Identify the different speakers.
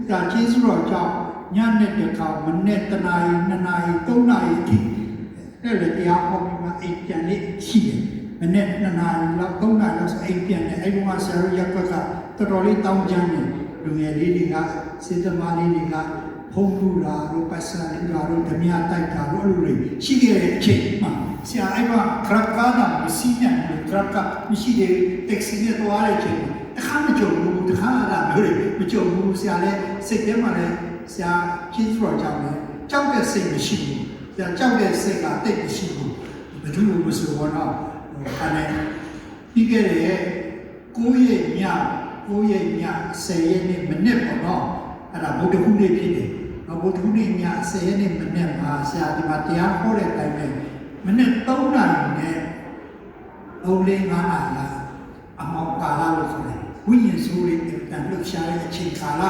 Speaker 1: ဒါကျေးဇူးတော်ကြောင့်ညနေတခါမနေ့တနာရီ2နာရီ3နာရီအထိအဲ့လေတရားဟောပြီးမှအိမ်ပြန်နေရှိတယ်မနေ့2နာရီလောက်3နာရီလောက်ဆိုအိမ်ပြန်နေအဲ့ဒီမှာဆရာတို့ရပ်ကွက်ကတော်တော်လေးတောင်းကြမ်းနေလူငယ်လေးတွေကစေတမားလေးတွေကဖုံးလူလာတို့ပတ်စံလူလာတို့ဓမြတိုက်တာတို့အဲ့လိုတွေရှိခဲ့တဲ့အချိန်မှာဆရာအဲ့မှာခရက်ကားတာမရှိနိုင်ဘူးခရက်ကမရှိတဲ့တက်ဆီနဲ့သွားတဲ့အချိန်အခါမကြုံဘူးတခါလာမျိုးတွေမကြုံဘူးဆရာလည်းစိတ်ထဲမှာလည်းဆရာကျေးဇူးတော်ကြောင့်လည်းကြောက်တဲ့စိတ်မရှိဘူးဆရာကြောက်တဲ့စိတ်ကတိတ်မရှိဘူးဘယ်သူမှမဆိုတော့အဲ့ပြီးခဲ့တဲ့9ရက်ည10ရက်နေ့မနေ့ပေါ့နော်အဲ့ဒါဗုဒ္ဓဟူးနေ့ဖြစ်တယ်ဗုဒ္ဓဟူးနေ့ည10ရက်နေ့မနေ့မှာဆရာဒီမှာတရားဟောတဲ့အတိုင်းပဲမနေ့3နာရီနဲ့3-5နာရီအမောက်ကာလလို့ခေါ်တယ်ဝိညာဉ်ဆိုးတွေတန်လှုပ်ရှားတဲ့အချိန်ကာလ